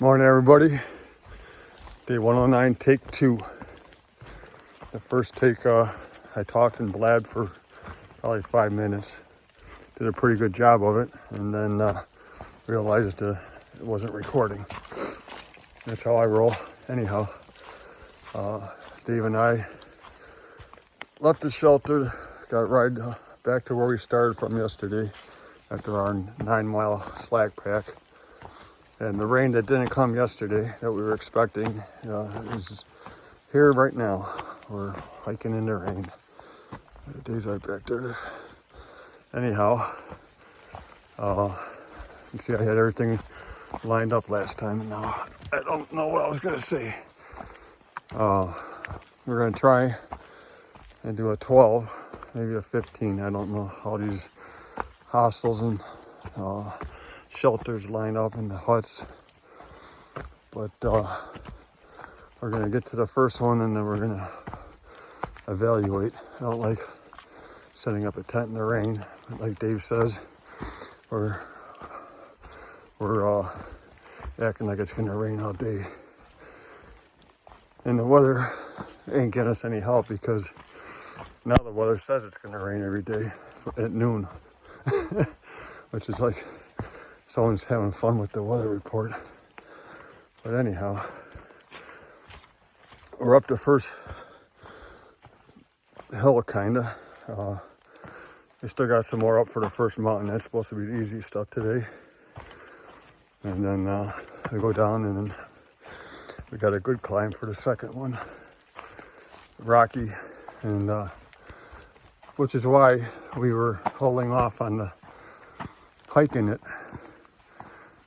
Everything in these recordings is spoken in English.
Morning, everybody. Day 109, take 2. The first take, I talked and blabbed for probably 5 minutes. Did a pretty good job of it, and then realized it wasn't recording. That's how I roll. Anyhow, Dave and I left the shelter, got right back to where we started from yesterday after our 9-mile slack pack. And the rain that didn't come yesterday that we were expecting is here right now. We're hiking in the rain. Dave's right back there. Anyhow, you can see I had everything lined up last time, and now I don't know what I was going to say. We're going to try and do a 12, maybe a 15. I don't know how these hostels and shelters line up in the huts, but we're gonna get to the first one and then we're gonna evaluate. I don't like setting up a tent in the rain, but like Dave says, we're acting like it's gonna rain all day, and the weather ain't getting us any help because now the weather says it's gonna rain every day at noon, which is like someone's having fun with the weather report. But anyhow, we're up to first hill, kinda. We still got some more up for the first mountain. That's supposed to be the easy stuff today. And then we go down, and then we got a good climb for the second one. Rocky, and which is why we were holding off on the hiking it,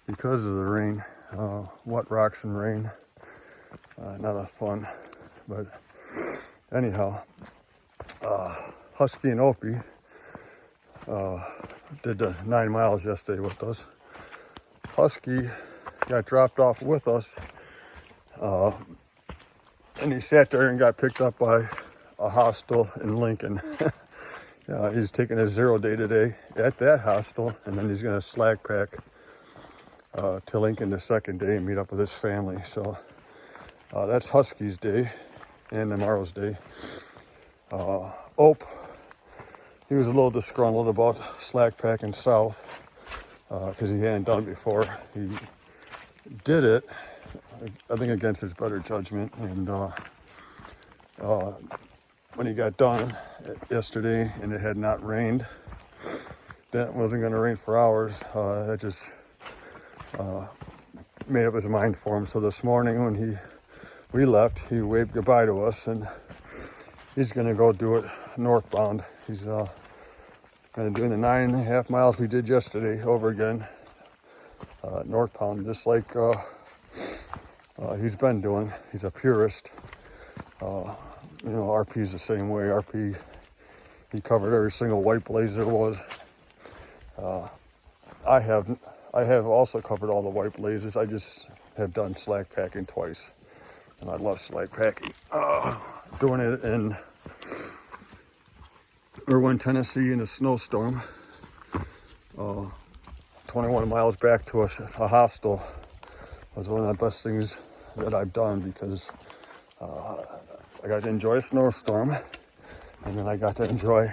because of the rain, wet rocks and rain, not a fun. But anyhow, Husky and Opie did the 9 miles yesterday with us. Husky got dropped off with us, and he sat there and got picked up by a hostel in Lincoln. He's taking a 0 day today at that hostel, and then he's going to slack pack to Lincoln the second day and meet up with his family. So that's Husky's day and tomorrow's day. Ope, he was a little disgruntled about slack packing south because he hadn't done it before. He did it, I think, against his better judgment, and when he got done yesterday and it had not rained, then it wasn't going to rain for hours. That just made up his mind for him. So this morning when we left, he waved goodbye to us, and he's going to go do it northbound. He's going to do the 9.5 miles we did yesterday over again, northbound, just like he's been doing. He's a purist. RP's the same way. RP, he covered every single white blaze there was. I have also covered all the white blazes. I just have done slack packing twice, and I love slack packing. Doing it in Irwin, Tennessee, in a snowstorm. 21 miles back to a hostel was one of the best things that I've done, because I got to enjoy a snowstorm, and then I got to enjoy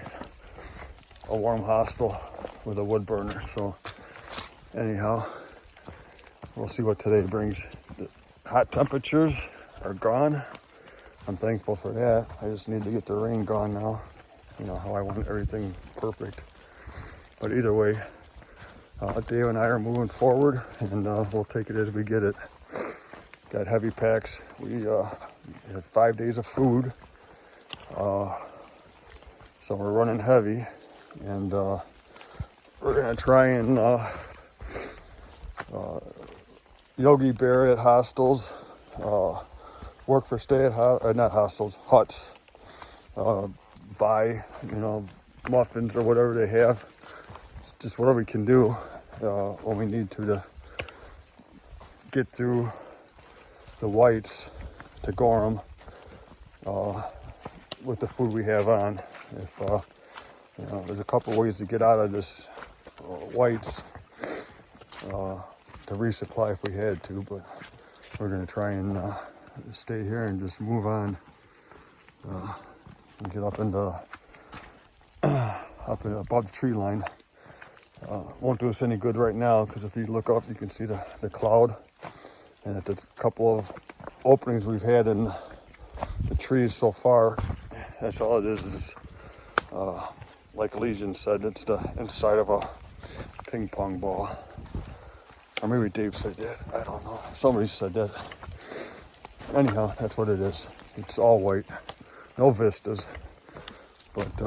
a warm hostel with a wood burner. So anyhow, we'll see what today brings. The hot temperatures are gone. I'm thankful for that. I just need to get the rain gone now. You know how I want everything perfect. But either way, Dave and I are moving forward, and we'll take it as we get it. Got heavy packs. We have 5 days of food. So we're running heavy, and we're gonna try and Yogi Bear at hostels, work for stay at not hostels, huts, buy muffins or whatever they have. It's just whatever we can do when we need to get through the whites to Gorham with the food we have on. If there's a couple ways to get out of this whites. resupply if we had to, but we're gonna try and stay here and just move on and get up into above the tree line. Won't do us any good right now because if you look up, you can see the cloud, and at the couple of openings we've had in the trees so far, that's all it is like Legion said, it's the inside of a ping pong ball. Or maybe Dave said that, I don't know. Somebody said that. Anyhow, that's what it is. It's all white, no vistas, but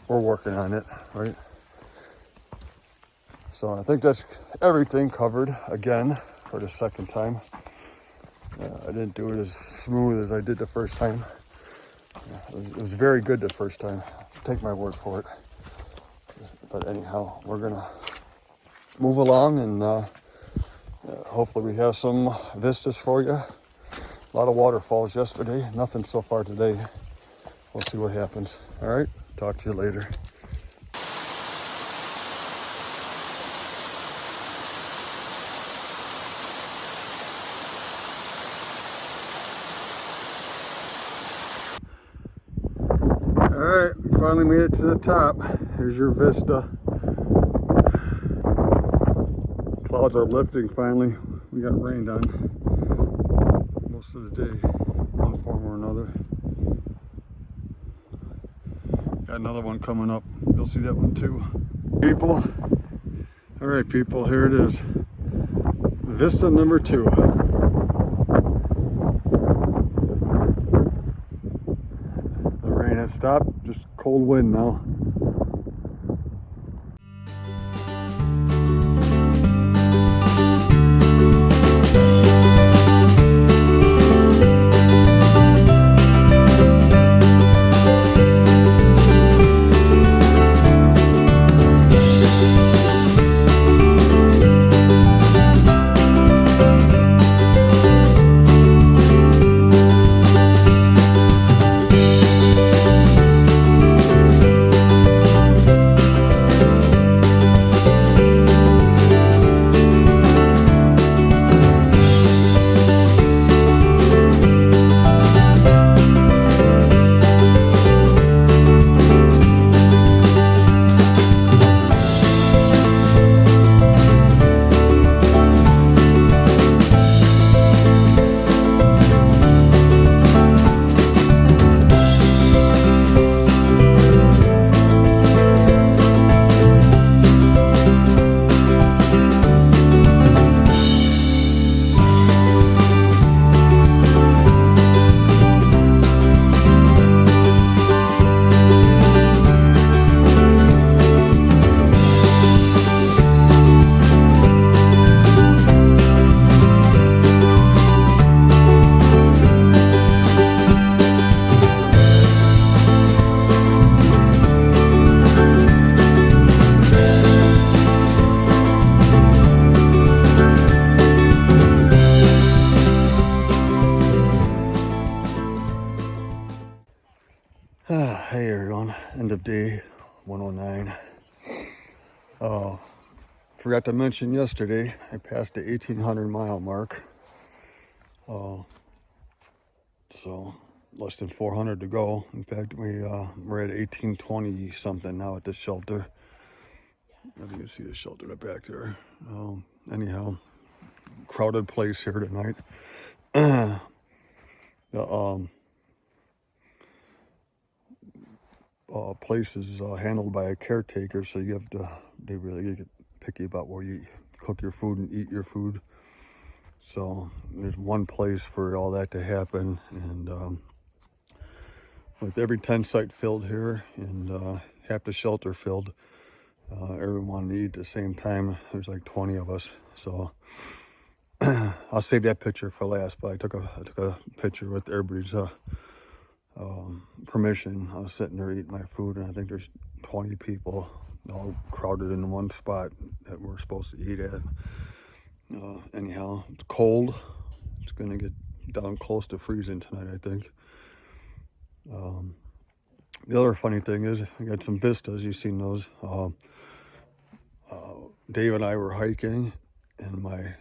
we're working on it, right? So I think that's everything covered again for the second time. I didn't do it as smooth as I did the first time. It was very good the first time. Take my word for it. But anyhow, we're gonna move along and hopefully we have some vistas for you. A lot of waterfalls yesterday, nothing so far today. We'll see what happens. All right, talk to you later. All right, we finally made it to the top. Here's your vista. Clouds are lifting finally. We got rained on most of the day, one form or another. Got another one coming up. You'll see that one too. People. All right, people, here it is. Vista number 2. The rain has stopped, just cold wind now. Hey everyone, end of day 109. Forgot to mention yesterday, I passed the 1800 mile mark. So less than 400 to go. In fact, we're at 1820 something now at this shelter. You can see the shelter in the back there. Anyhow, crowded place here tonight. The place is handled by a caretaker, so you have to, they really get picky about where you cook your food and eat your food. So there's one place for all that to happen, and with every tent site filled here and half the shelter filled, everyone wanted to eat at the same time. There's like 20 of us, so I'll save that picture for last. But I took a picture with everybody's permission. I was sitting there eating my food, and I think there's 20 people all crowded in one spot that we're supposed to eat at. Anyhow, it's cold. It's gonna get down close to freezing tonight, I think. The other funny thing is, I got some vistas. You've seen those. Dave and I were hiking, and my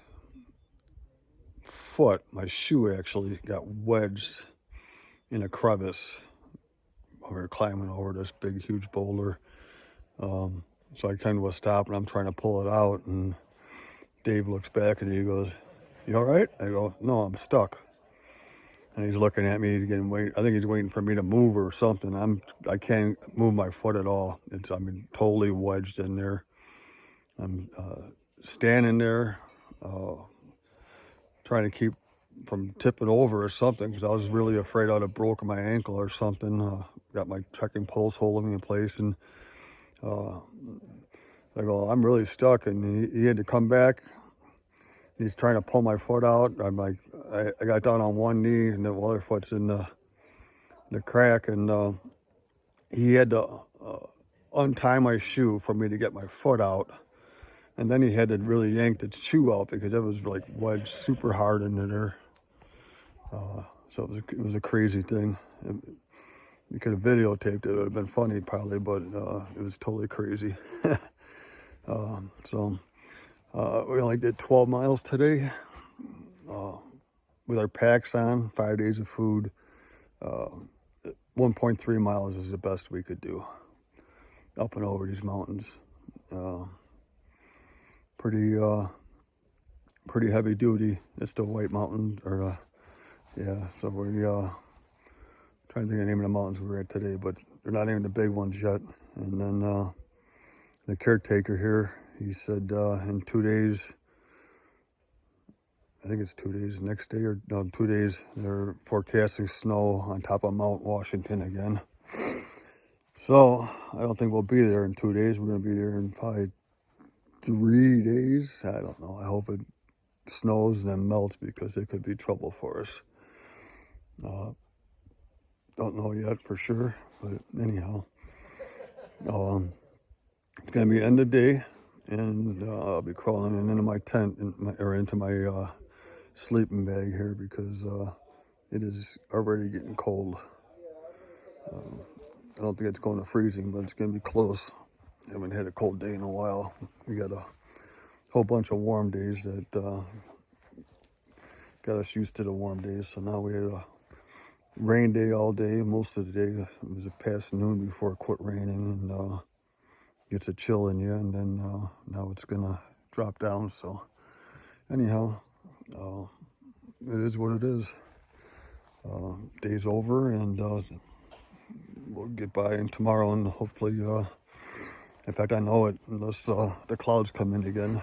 foot, my shoe actually got wedged in a crevice. We were climbing over this big, huge boulder. So I kind of was stopping. I'm trying to pull it out, and Dave looks back and he goes, "You all right?" I go, "No, I'm stuck." And he's looking at me. I think he's waiting for me to move or something. I can't move my foot at all. I'm totally wedged in there. I'm standing there, trying to keep from tipping over or something, because I was really afraid I'd have broken my ankle or something. Got my trekking poles holding me in place, and I go, "I'm really stuck." And he had to come back. He's trying to pull my foot out. I'm like, I got down on one knee, and the other foot's in the crack, and he had to untie my shoe for me to get my foot out. And then he had to really yank the shoe out because it was like wedged super hard into there. So it was a crazy thing. You could have videotaped it. It would have been funny probably, but it was totally crazy. We only did 12 miles today with our packs on, 5 days of food. 1.3 miles is the best we could do up and over these mountains. Pretty heavy duty. It's the White Mountain, so we trying to think of the name of the mountains we were at today, but they're not even the big ones yet. And then the caretaker here, he said in 2 days, I think it's 2 days, next day, or no, 2 days, they're forecasting snow on top of Mount Washington again. So I don't think we'll be there in 2 days. We're going to be there in probably 3 days. I don't know. I hope it snows and then melts, because it could be trouble for us. Don't know yet for sure, but anyhow, it's going to be end of day, and I'll be crawling into my tent, into my sleeping bag here, because it is already getting cold. I don't think it's going to freezing, but it's going to be close. I haven't had a cold day in a while. We got a whole bunch of warm days that got us used to the warm days. So now we had a rain day all day, most of the day. It was past noon before it quit raining, and gets a chill in you, and then now it's gonna drop down. So anyhow, it is what it is. Day's over, and we'll get by tomorrow, and hopefully, in fact, I know it, unless the clouds come in again,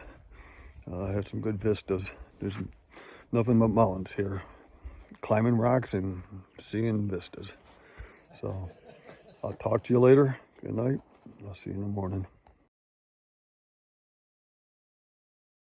I have some good vistas. There's nothing but mountains here, climbing rocks and seeing vistas. So I'll talk to you later. Good night. I'll see you in the morning.